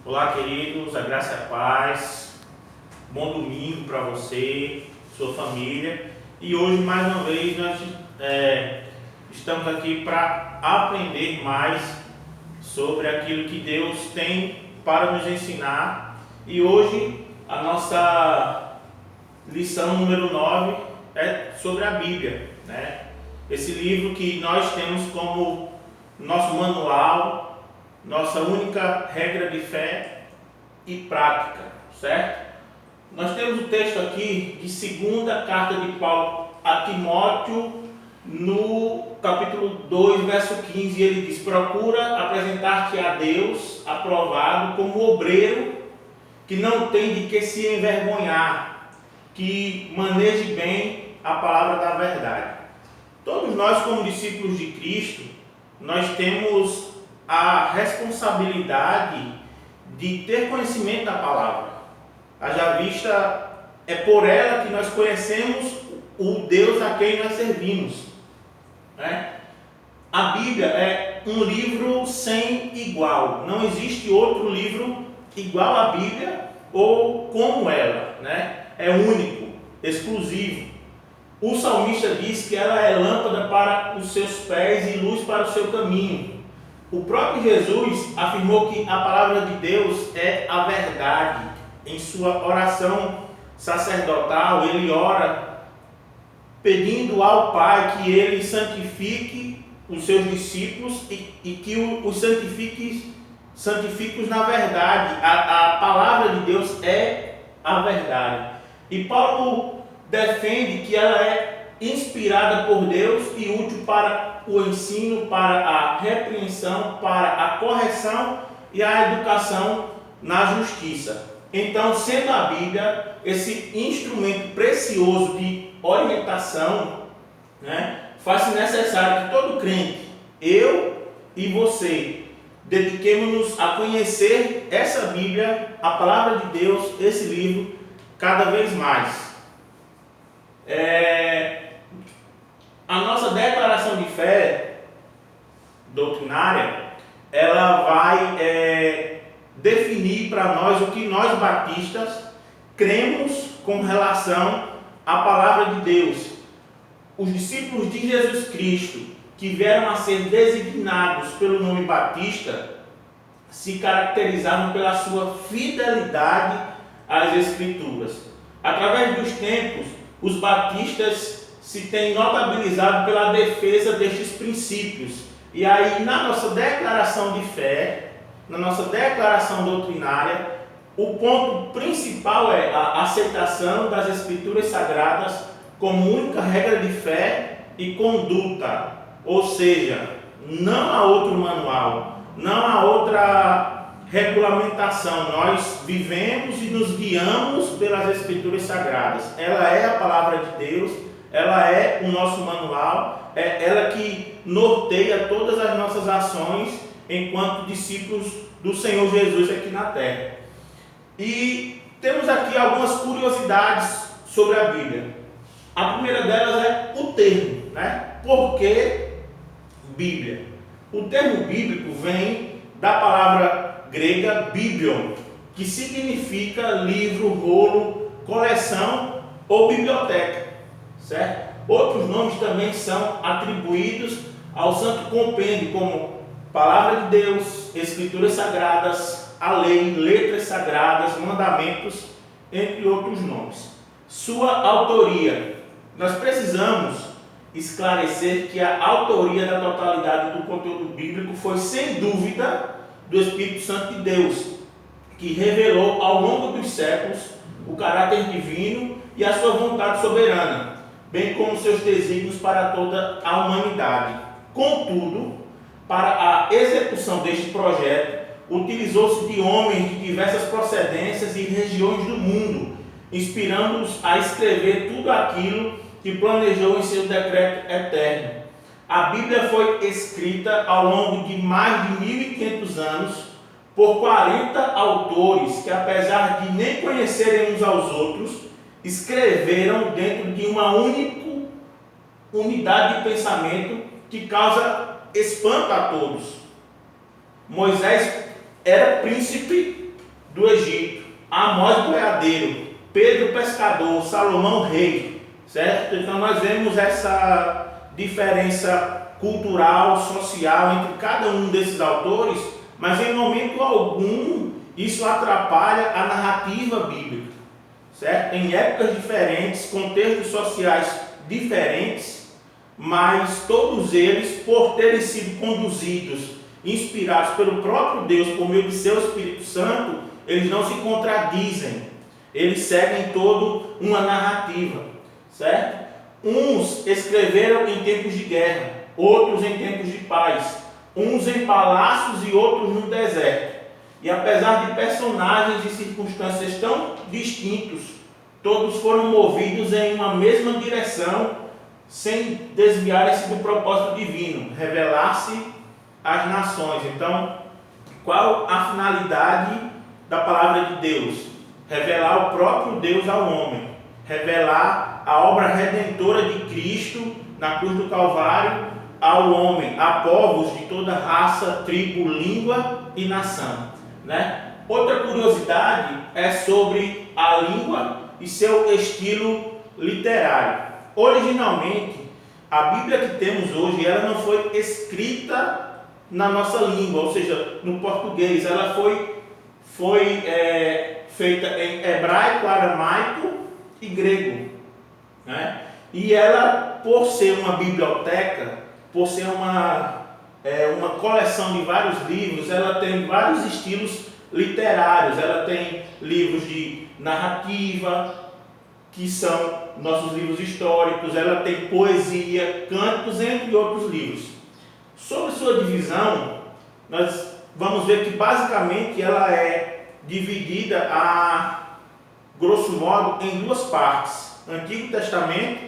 Olá, queridos, a graça e a paz. Bom domingo para você, sua família. E hoje, mais uma vez, nós estamos aqui para aprender mais sobre aquilo que Deus tem para nos ensinar. E hoje, a nossa lição número 9 é sobre a Bíblia, né? Esse livro que nós temos como nosso manual, nossa única regra de fé e prática, certo? Nós temos o texto aqui de segunda carta de Paulo a Timóteo, no capítulo 2, verso 15, ele diz: procura apresentar-te a Deus aprovado como obreiro que não tem de que se envergonhar, que maneje bem a palavra da verdade. Todos nós, como discípulos de Cristo, nós temos a responsabilidade de ter conhecimento da palavra. Haja vista, é por ela que nós conhecemos o Deus a quem nós servimos, né? A Bíblia é um livro sem igual. Não existe outro livro igual à Bíblia ou como ela, né? É único, exclusivo. O salmista diz que ela é lâmpada para os seus pés e luz para o seu caminho. O próprio Jesus afirmou que a palavra de Deus é a verdade. Em sua oração sacerdotal, ele ora pedindo ao Pai que ele santifique os seus discípulos e que os santifique na verdade. A palavra de Deus é a verdade. E Paulo defende que ela é inspirada por Deus e útil para o ensino, para a repreensão, para a correção e a educação na justiça. Então, sendo a Bíblia esse instrumento precioso de orientação, né, faz-se necessário que todo crente, eu e você, dediquemos-nos a conhecer essa Bíblia, a palavra de Deus, esse livro, cada vez mais. A nossa declaração de fé doutrinária, ela vai definir para nós o que nós batistas cremos com relação à palavra de Deus. Os discípulos de Jesus Cristo, que vieram a ser designados pelo nome batista, se caracterizavam pela sua fidelidade às Escrituras. Através dos tempos, os batistas se têm notabilizado pela defesa destes princípios. E aí, na nossa declaração de fé, na nossa declaração doutrinária, o ponto principal é a aceitação das Escrituras Sagradas como única regra de fé e conduta. Ou seja, não há outro manual, não há outra regulamentação. Nós vivemos e nos guiamos pelas Escrituras Sagradas. Ela é a palavra de Deus, ela é o nosso manual, é ela que norteia todas as nossas ações enquanto discípulos do Senhor Jesus aqui na terra. E temos aqui algumas curiosidades sobre a Bíblia. A primeira delas é o termo, né? Por que Bíblia? O termo bíblico vem da palavra grega biblion, que significa livro, rolo, coleção ou biblioteca, certo? Outros nomes também são atribuídos ao Santo Compêndio, como Palavra de Deus, Escrituras Sagradas, a lei, letras sagradas, mandamentos, entre outros nomes. Sua autoria. Nós precisamos esclarecer que a autoria da totalidade do conteúdo bíblico foi, sem dúvida, do Espírito Santo de Deus, que revelou ao longo dos séculos o caráter divino e a sua vontade soberana, bem como seus desígnios para toda a humanidade. Contudo, para a execução deste projeto, utilizou-se de homens de diversas procedências e regiões do mundo, inspirando-os a escrever tudo aquilo que planejou em seu decreto eterno. A Bíblia foi escrita ao longo de mais de 1500 anos por 40 autores que, apesar de nem conhecerem uns aos outros, escreveram dentro de uma única unidade de pensamento que causa espanto a todos. Moisés era príncipe do Egito, Amós boiadeiro, Pedro pescador, Salomão rei, certo? Então nós vemos essa diferença cultural, social entre cada um desses autores, mas em momento algum isso atrapalha a narrativa bíblica, certo? Em épocas diferentes, contextos sociais diferentes, mas todos eles, por terem sido conduzidos, inspirados pelo próprio Deus por meio de seu Espírito Santo, eles não se contradizem, eles seguem toda uma narrativa, certo? Uns escreveram em tempos de guerra, outros em tempos de paz, uns em palácios e outros no deserto. E apesar de personagens e circunstâncias tão distintos, todos foram movidos em uma mesma direção, sem desviarem-se do propósito divino, revelar-se às nações. Então, qual a finalidade da palavra de Deus? Revelar o próprio Deus ao homem, revelar a obra redentora de Cristo na cruz do Calvário ao homem, a povos de toda raça, tribo, língua e nação, né? Outra curiosidade é sobre a língua e seu estilo literário. Originalmente, a Bíblia que temos hoje, ela não foi escrita na nossa língua, ou seja, no português. Ela foi feita em hebraico, aramaico e grego, né? E ela, por ser uma biblioteca, por ser uma coleção de vários livros, ela tem vários estilos literários. Ela tem livros de narrativa, que são nossos livros históricos, ela tem poesia, cantos, entre outros livros. Sobre sua divisão, nós vamos ver que basicamente ela é dividida a grosso modo em duas partes: Antigo Testamento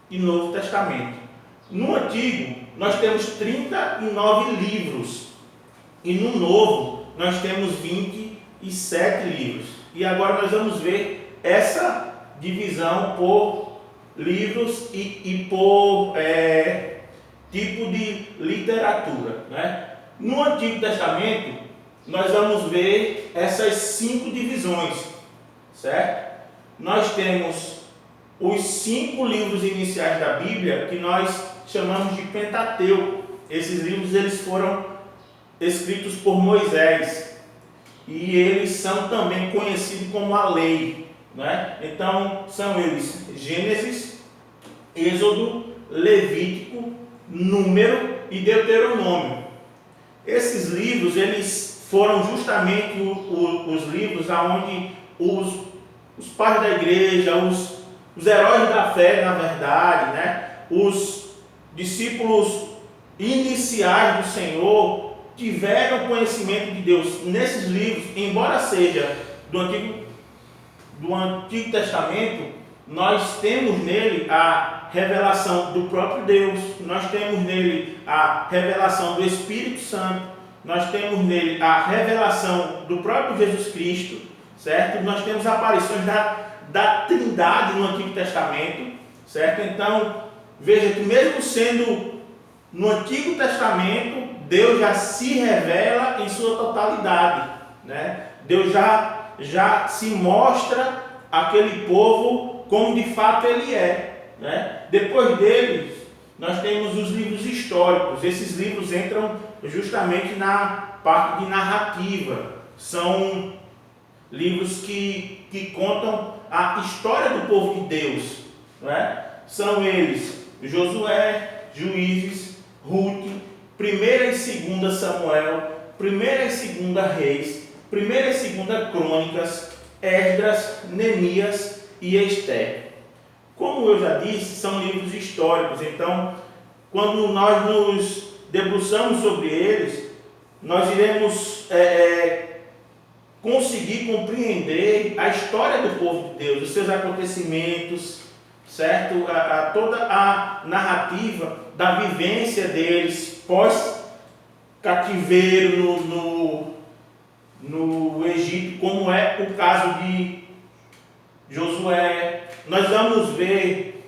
e Novo Testamento. No Antigo nós temos 39 livros e no Novo nós temos 27 livros. E agora nós vamos ver essa divisão por livros e por tipo de literatura, né? No Antigo Testamento nós vamos ver essas 5 divisões, certo? Nós temos os 5 livros iniciais da Bíblia, que nós chamamos de Pentateuco. Esses livros eles foram escritos por Moisés e eles são também conhecidos como a lei, né? Então são eles Gênesis, Êxodo, Levítico, Número e Deuteronômio. Esses livros eles foram justamente os livros aonde os pais da igreja, os heróis da fé, na verdade, né? Os discípulos iniciais do Senhor tiveram conhecimento de Deus. Nesses livros, embora seja do Antigo Testamento, nós temos nele a revelação do próprio Deus, nós temos nele a revelação do Espírito Santo, nós temos nele a revelação do próprio Jesus Cristo, certo? Nós temos aparições da Trindade no Antigo Testamento, certo? Então, veja que mesmo sendo no Antigo Testamento, Deus já se revela em sua totalidade, né? Deus já se mostra aquele povo como de fato ele é, né? Depois deles, nós temos os livros históricos. Esses livros entram justamente na parte de narrativa. São livros que contam a história do povo de Deus, né? São eles Josué, Juízes, Ruth, 1ª e 2ª Samuel, 1ª e 2ª Reis, 1ª e 2ª Crônicas, Esdras, Neemias e Esther. Como eu já disse, são livros históricos. Então, quando nós nos debruçamos sobre eles, nós iremos conseguir compreender a história do povo de Deus, os seus acontecimentos, certo? Toda a narrativa da vivência deles pós-cativeiro no Egito, como é o caso de Josué. Nós vamos ver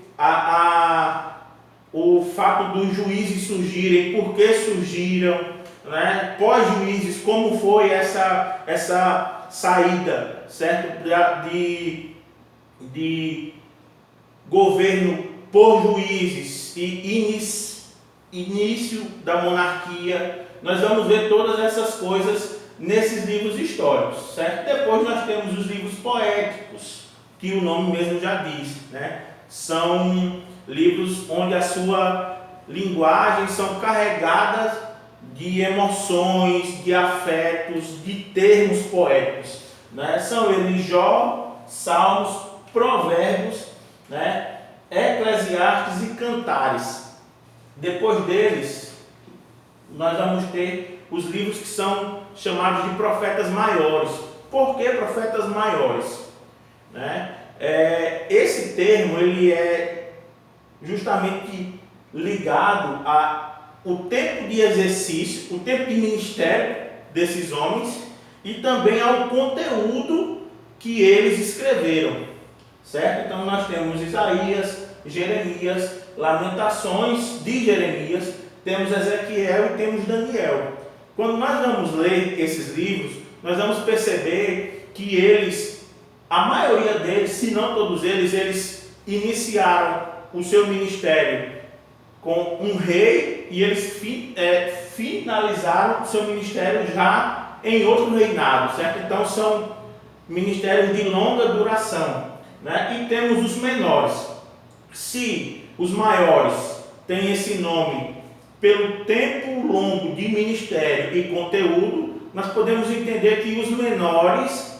o fato dos juízes surgirem, por que surgiram, né, pós-Juízes, como foi essa saída, certo, de governo por juízes e início da monarquia. Nós vamos ver todas essas coisas nesses livros históricos, certo? Depois nós temos os livros poéticos, que o nome mesmo já diz, né? São livros onde a sua linguagem são carregadas de emoções, de afetos, de termos poéticos, né? São eles Jó, Salmos, Provérbios, né? Eclesiastes e Cantares. Depois deles, nós vamos ter os livros que são chamados de profetas maiores. Por que profetas maiores? Né? Esse termo ele é justamente ligado ao tempo de exercício, o tempo de ministério desses homens e também ao conteúdo que eles escreveram, certo? Então nós temos Isaías, Jeremias, Lamentações de Jeremias, temos Ezequiel e temos Daniel. Quando nós vamos ler esses livros, nós vamos perceber que eles, a maioria deles, se não todos eles iniciaram o seu ministério com um rei e eles finalizaram o seu ministério já em outro reinado, certo? Então são ministérios de longa duração, né? E temos os menores. Se os maiores têm esse nome pelo tempo longo de ministério e conteúdo, nós podemos entender que os menores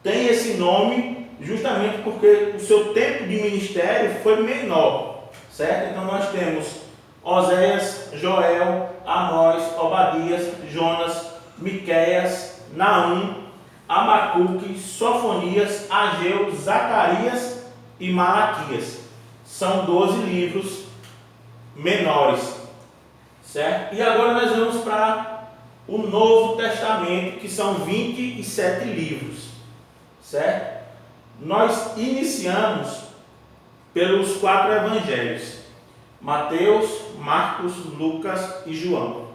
têm esse nome justamente porque o seu tempo de ministério foi menor, certo? Então nós temos Oséias, Joel, Amós, Obadias, Jonas, Miqueias, Naum, Abacuque, Sofonias, Ageu, Zacarias e Malaquias. São 12 livros menores, certo? E agora nós vamos para o Novo Testamento, que são 27 livros, certo? Nós iniciamos pelos 4 evangelhos: Mateus, Marcos, Lucas e João,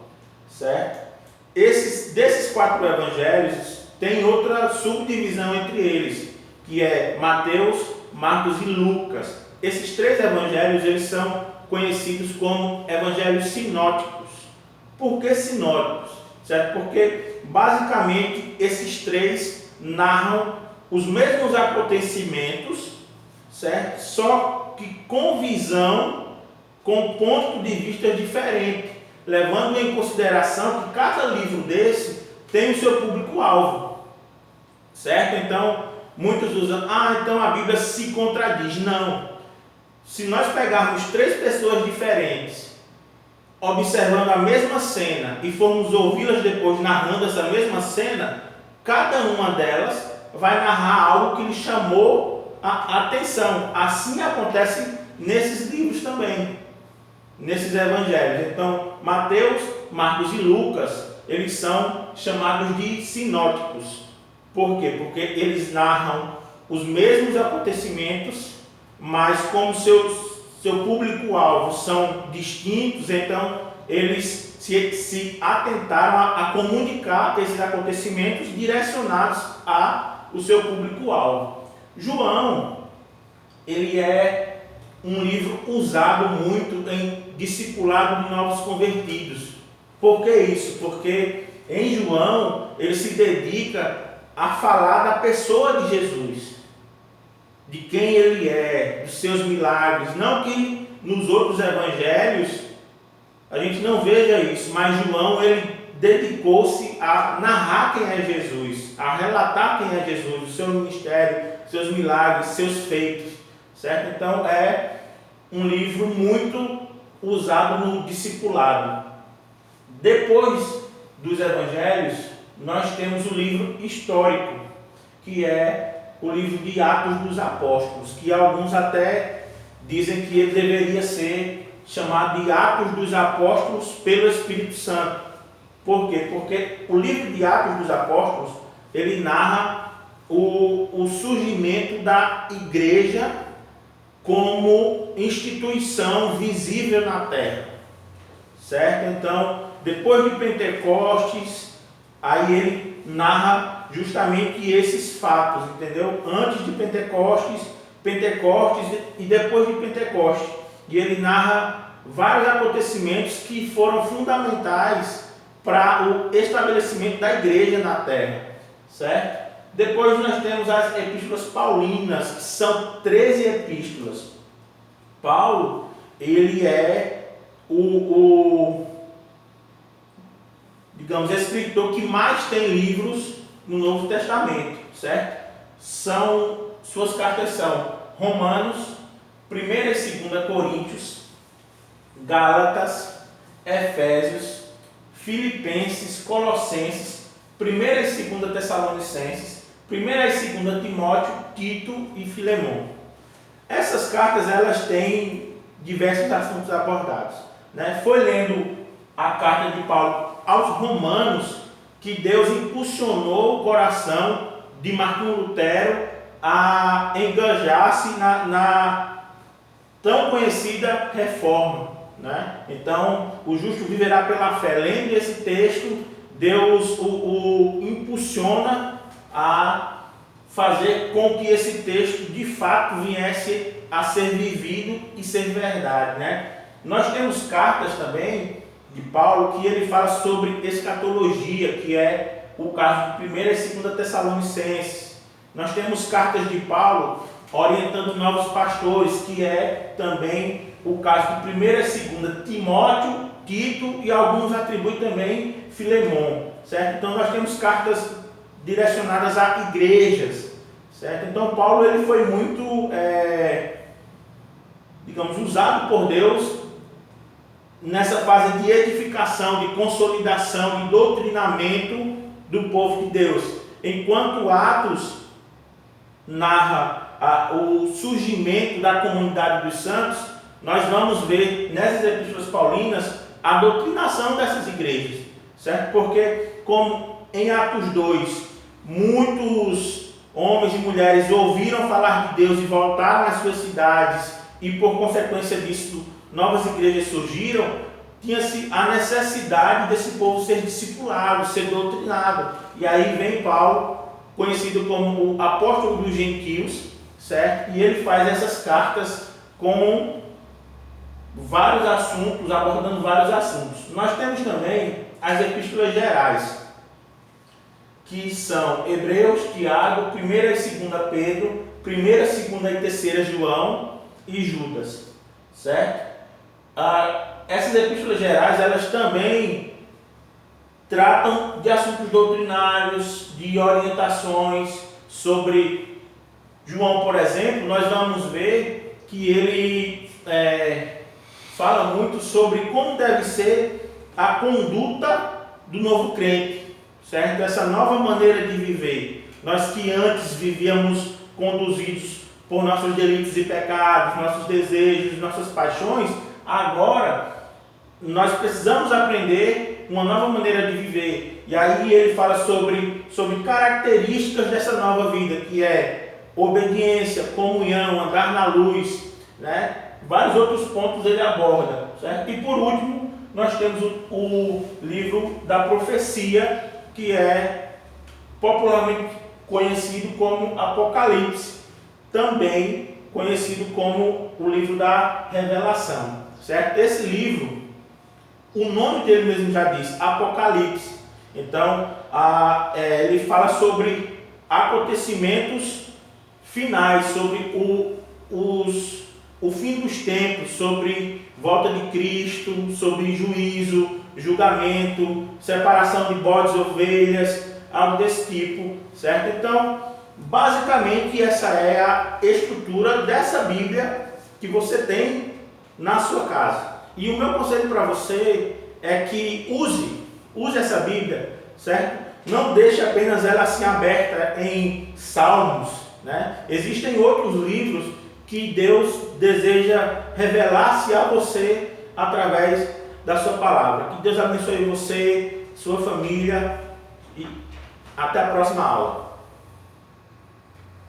certo? Desses 4 evangelhos, tem outra subdivisão entre eles, que é Mateus, Marcos e Lucas. Esses 3 evangelhos, eles são conhecidos como evangelhos sinóticos. Por que sinóticos? Certo? Porque, basicamente, esses 3 narram os mesmos acontecimentos, certo? Só que com visão, com ponto de vista diferente, levando em consideração que cada livro desse tem o seu público-alvo, certo? Então, muitos usam, então a Bíblia se contradiz. Não. Se nós pegarmos 3 pessoas diferentes, observando a mesma cena e formos ouvi-las depois narrando essa mesma cena, cada uma delas vai narrar algo que lhe chamou a atenção. Assim acontece nesses livros também, nesses evangelhos. Então, Mateus, Marcos e Lucas, eles são chamados de sinóticos. Por quê? Porque eles narram os mesmos acontecimentos, mas como seu público-alvo são distintos, então eles se atentaram a comunicar esses acontecimentos direcionados ao seu público-alvo. João, ele é um livro usado muito em discipulado de novos convertidos. Por que isso? Porque em João ele se dedica a falar da pessoa de Jesus, de quem ele é, dos seus milagres. Não que nos outros evangelhos a gente não veja isso, mas João ele dedicou-se a narrar quem é Jesus, a relatar quem é Jesus, o seu ministério, seus milagres, seus feitos, certo? Então é um livro muito usado no discipulado. Depois dos evangelhos, nós temos o livro histórico, que é o livro de Atos dos Apóstolos, que alguns até dizem que ele deveria ser chamado de Atos dos Apóstolos pelo Espírito Santo. Por quê? Porque o livro de Atos dos Apóstolos, ele narra o surgimento da igreja como instituição visível na terra, certo? Então, depois de Pentecostes, aí ele narra justamente esses fatos, entendeu? Antes de Pentecostes, Pentecostes e depois de Pentecostes. E ele narra vários acontecimentos que foram fundamentais para o estabelecimento da igreja na terra, certo? Depois nós temos as epístolas paulinas, que são 13 epístolas. Paulo, ele é digamos, escritor que mais tem livros no Novo Testamento, certo? Suas cartas são Romanos, 1ª e 2ª Coríntios, Gálatas, Efésios, Filipenses, Colossenses, 1ª e 2ª Tessalonicenses, 1ª e 2ª Timóteo, Tito e Filemão. Essas cartas, elas têm diversos assuntos abordados, né? Foi lendo a carta de Paulo aos Romanos que Deus impulsionou o coração de Martinho Lutero a engajar-se na tão conhecida reforma, né? Então, o justo viverá pela fé. Lendo esse texto, Deus o impulsiona a fazer com que esse texto de fato viesse a ser vivido e ser verdade, né? Nós temos cartas também de Paulo que ele fala sobre escatologia, que é o caso de 1ª e 2ª Tessalonicenses. Nós temos cartas de Paulo orientando novos pastores, que é também o caso de 1ª e 2ª Timóteo, Tito e alguns atribuem também Filemão, certo? Então nós temos cartas direcionadas a igrejas, certo? Então Paulo ele foi muito, digamos, usado por Deus nessa fase de edificação, de consolidação, de doutrinamento do povo de Deus. Enquanto Atos narra o surgimento da comunidade dos santos, nós vamos ver nessas epístolas paulinas a doutrinação dessas igrejas, certo? Porque, como em Atos 2, muitos homens e mulheres ouviram falar de Deus e voltaram às suas cidades, e por consequência disso, novas igrejas surgiram, tinha-se a necessidade desse povo ser discipulado, ser doutrinado. E aí vem Paulo, conhecido como o apóstolo dos gentios, certo? E ele faz essas cartas com vários assuntos, abordando vários assuntos. Nós temos também as epístolas gerais, que são Hebreus, Tiago, 1ª e 2ª Pedro, 1ª, 2ª e 3ª João e Judas, certo? Essas epístolas gerais, elas também tratam de assuntos doutrinários, de orientações sobre João, por exemplo. Nós vamos ver que ele fala muito sobre como deve ser a conduta do novo crente, certo? Essa nova maneira de viver. Nós que antes vivíamos conduzidos por nossos delitos e pecados, nossos desejos, nossas paixões, agora nós precisamos aprender uma nova maneira de viver. E aí ele fala sobre características dessa nova vida, que é obediência, comunhão, andar na luz, né? Vários outros pontos ele aborda, certo? E por último, nós temos o livro da profecia, que é popularmente conhecido como Apocalipse, também conhecido como o livro da revelação, certo? Esse livro, o nome dele mesmo já diz, Apocalipse. Então, ele fala sobre acontecimentos finais, sobre o fim dos tempos, sobre volta de Cristo, sobre juízo, julgamento, separação de bodes e ovelhas, algo desse tipo, certo? Então, basicamente, essa é a estrutura dessa Bíblia que você tem na sua casa. E o meu conselho para você é que use essa Bíblia, certo? Não deixe apenas ela assim aberta em Salmos, né? Existem outros livros que Deus deseja revelar-se a você através da sua palavra. Que Deus abençoe você, sua família, e até a próxima aula.